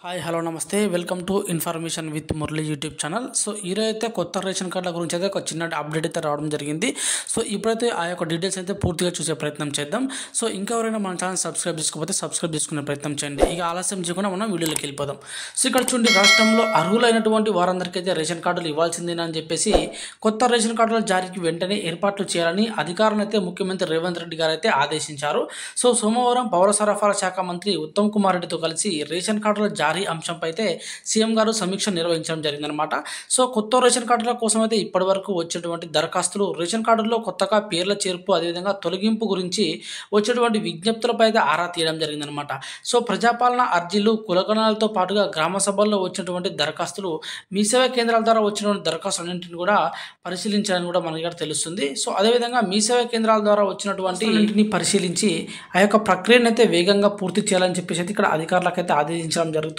Hi hello నమస్తే welcome to information with Murali YouTube channel. So ఈరోజైతే కొత్త రేషన్ కార్డుల గురించి అయితే ఒక చిన్న అప్డేట్ అయితే రావడం జరిగింది. సో ఇప్పుడైతే ఆ యొక్క డీటెయిల్స్ అయితే పూర్తిగా చూసే ప్రయత్నం చేద్దాం. సో ఇంకా ఎవరైనా మన ఛానల్ సబ్స్క్రైబ్ చేసుకోకపోతే సబ్స్క్రైబ్ చేసుకునే ప్రయత్నం చేయండి. ఇక ఆలస్యం చేయకుండా మనం వీడియోలోకి వెళ్ళిపోదాం. సో ఇక్కడ చూడండి, రాష్ట్రంలో అర్హులైనటువంటి వారందరికీ అయితే రేషన్ కార్డులు ఇవ్వాల్సిందేనని చెప్పేసి కొత్త రేషన్ కార్డుల జారీకి వెంటనే ఏర్పాట్లు చేయాలని అధికారులను అయితే ముఖ్యమంత్రి రేవంత్ రెడ్డి గారు అయితే ఆదేశించారు. సో సోమవారం పౌర సరఫరా శాఖ మంత్రి ఉత్తమ్ కుమార్ రెడ్డితో కలిసి రేషన్ కార్డుల జారీ అంశంపై అయితే సీఎం గారు సమీక్ష నిర్వహించడం జరిగిందనమాట. సో కొత్త రేషన్ కార్డుల కోసం అయితే ఇప్పటి వరకు వచ్చేటువంటి దరఖాస్తులు, రేషన్ కార్డుల్లో కొత్తగా పేర్ల చేర్పు, అదేవిధంగా తొలగింపు గురించి వచ్చేటువంటి విజ్ఞప్తులపై అయితే ఆరా తీయడం జరిగిందనమాట. సో ప్రజాపాలన అర్జీలు, కులగణాలతో పాటుగా గ్రామ సభల్లో వచ్చినటువంటి దరఖాస్తులు, మీ సేవా కేంద్రాల ద్వారా వచ్చినటువంటి దరఖాస్తులన్నింటిని కూడా పరిశీలించాలని కూడా మనకి ఇక్కడ తెలుస్తుంది. సో అదేవిధంగా మీ సేవా కేంద్రాల ద్వారా వచ్చినటువంటి ఇంటిని పరిశీలించి ఆ యొక్క ప్రక్రియను అయితే వేగంగా పూర్తి చేయాలని చెప్పేసి అయితే ఇక్కడ అధికారులకు అయితే ఆదేశించడం జరుగుతుంది.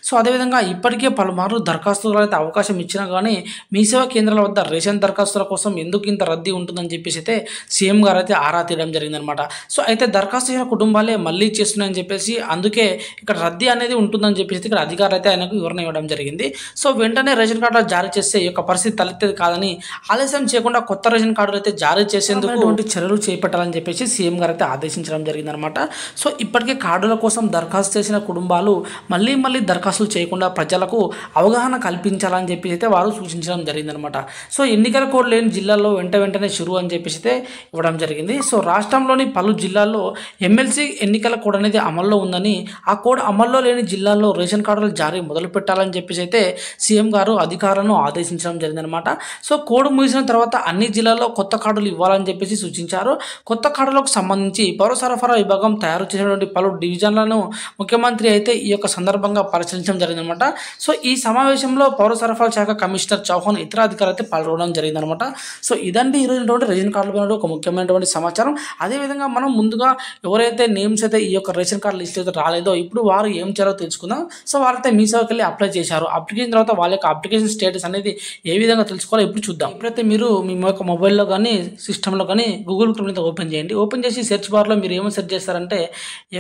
సో అదేవిధంగా ఇప్పటికే పలుమార్లు దరఖాస్తులు అయితే అవకాశం ఇచ్చినా కానీ మీ సేవా కేంద్రాల వద్ద రేషన్ దరఖాస్తుల కోసం ఎందుకు ఇంత రద్దీ ఉంటుందని చెప్పేసి అయితే సీఎం గారు అయితే ఆరా తీయడం జరిగిందనమాట. సో అయితే దరఖాస్తు చేసిన కుటుంబాలే మళ్ళీ చేస్తున్నాయని చెప్పేసి, అందుకే ఇక్కడ రద్దీ అనేది ఉంటుందని చెప్పేసి ఇక్కడ అధికారులు అయితే ఆయనకు వివరణ ఇవ్వడం జరిగింది. సో వెంటనే రేషన్ కార్డులు జారీ చేస్తే ఈ యొక్క పరిస్థితి తలెత్తేది కాదని, ఆలస్యం చేయకుండా కొత్త రేషన్ కార్డులు అయితే జారీ చేసేందుకు చర్యలు చేపట్టాలని చెప్పేసి సీఎం గారు అయితే ఆదేశించడం జరిగిందనమాట. సో ఇప్పటికే కార్డుల కోసం దరఖాస్తు చేసిన కుటుంబాలు మళ్ళీ దరఖాస్తులు చేయకుండా ప్రజలకు అవగాహన కల్పించాలని చెప్పి అయితే వారు సూచించడం జరిగిందనమాట. సో ఎన్నికల కోడ్ లేని జిల్లాల్లో వెంటనే షురు అని చెప్పేసి అయితే ఇవ్వడం జరిగింది. సో రాష్ట్రంలోని పలు జిల్లాల్లో ఎమ్మెల్సీ ఎన్నికల కోడ్ అనేది అమల్లో ఉందని, ఆ కోడ్ అమల్లో లేని జిల్లాల్లో రేషన్ కార్డులు జారీ మొదలు పెట్టాలని చెప్పేసి అయితే సీఎం గారు అధికారులను ఆదేశించడం జరిగిందనమాట. సో కోడ్ ముగిసిన తర్వాత అన్ని జిల్లాల్లో కొత్త కార్డులు ఇవ్వాలని చెప్పేసి సూచించారు. కొత్త కార్డులకు సంబంధించి పౌర సరఫరా విభాగం తయారు చేసినటువంటి పలు డివిజన్లను ముఖ్యమంత్రి అయితే ఈ యొక్క సందర్భంగా పరిశీలించడం జరిగిందనమాట. సో ఈ సమావేశంలో పౌర సరఫరా శాఖ కమిషనర్ చౌహాన్ ఇతర అధికారులు అయితే పాల్గొనడం జరిగిందనమాట. సో ఇదండి ఈరోజు రేషన్ కార్డుల ఒక ముఖ్యమైనటువంటి సమాచారం. అదేవిధంగా మనం ముందుగా ఎవరైతే నేమ్స్ అయితే ఈ యొక్క రేషన్ కార్డు లిస్ట్ అయితే రాలేదో ఇప్పుడు వారు ఏం చేయాలో తెలుసుకుందాం. సో వారైతే మీ సేవకి వెళ్ళి అప్లై చేశారు. అప్లికేషన్ తర్వాత వాళ్ళ యొక్క అప్లికేషన్ స్టేటస్ అనేది ఏ విధంగా తెలుసుకోవాలో ఇప్పుడు చూద్దాం. ఇప్పుడైతే మీరు మీ యొక్క మొబైల్లో కానీ సిస్టంలో కానీ గూగుల్ క్రోమ్ అయితే ఓపెన్ చేయండి. ఓపెన్ చేసి సెర్చ్ బార్లో మీరు ఏమో సెర్చ్ చేస్తారంటే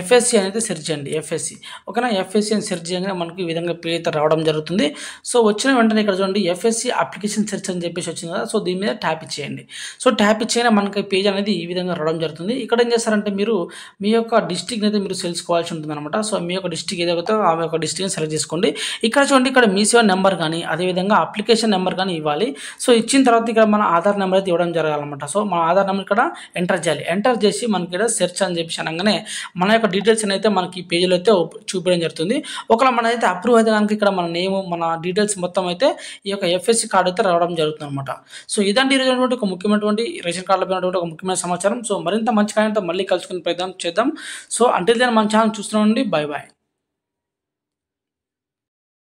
ఎఫ్ఎస్సి అనేది సెర్చ్ చేయండి. ఎఫ్ఎస్సి ఓకేనా. ఎఫ్ఎస్సి అని సెర్చ్ చేయగానే మనకి ఈ విధంగా పేజ్ అయితే రావడం జరుగుతుంది. సో వచ్చిన వెంటనే ఇక్కడ చూడండి ఎఫ్ఎస్సి అప్లికేషన్ సెర్చ్ అని చెప్పేసి వచ్చింది కదా. సో దీని మీద ట్యాప్ ఇచ్చేయండి. సో ట్యాప్ ఇచ్చేయగానే మనకి పేజ్ అనేది ఈ విధంగా రావడం జరుగుతుంది. ఇక్కడ ఏం చేస్తారంటే మీరు మీ యొక్క డిస్ట్రిక్ట్ అయితే మీరు తెలుసుకోవాల్సి ఉంటుంది అనమాట. సో మీ యొక్క డిస్ట్రిక్ట్ ఏదైతే ఆ యొక్క డిస్ట్రిక్ట్ని సెలెక్ట్ చేసుకోండి. ఇక్కడ చూడండి, ఇక్కడ మీ సేవ నెంబర్ కానీ అదేవిధంగా అప్లికేషన్ నెంబర్ కానీ ఇవ్వాలి. సో ఇచ్చిన తర్వాత ఇక్కడ మన ఆధార్ నెంబర్ అయితే ఇవ్వడం జరగాలన్నమాట. సో మన ఆధార్ నెంబర్ ఇక్కడ ఎంటర్ చేయాలి. ఎంటర్ చేసి మనకి ఇక్కడ సెర్చ్ అని చెప్పేసి అనగానే మన యొక్క డీటెయిల్స్ అయితే మనకి ఈ పేజీలో అయితే చూపించడం జరుగుతుంది. ఒకవేళ మన అయితే అప్రూవ్ అయితే కనుక ఇక్కడ మన నేమ్, మన డీటెయిల్స్ మొత్తం అయితే ఈ యొక్క ఎఫ్ఎస్సి కార్డు అయితే రావడం జరుగుతుంది అనమాట. సో ఇదండి ఈరోజు ఒక ముఖ్యమైనటువంటి రేషన్ కార్డులో పోయినటువంటి ఒక ముఖ్యమైన సమాచారం. సో మరింత మంచి కార్యంతో మళ్ళీ కలుసుకునే ప్రయత్నం చేద్దాం. సో అంటే మన ఛానల్ చూస్తున్నామండి. Bye bye.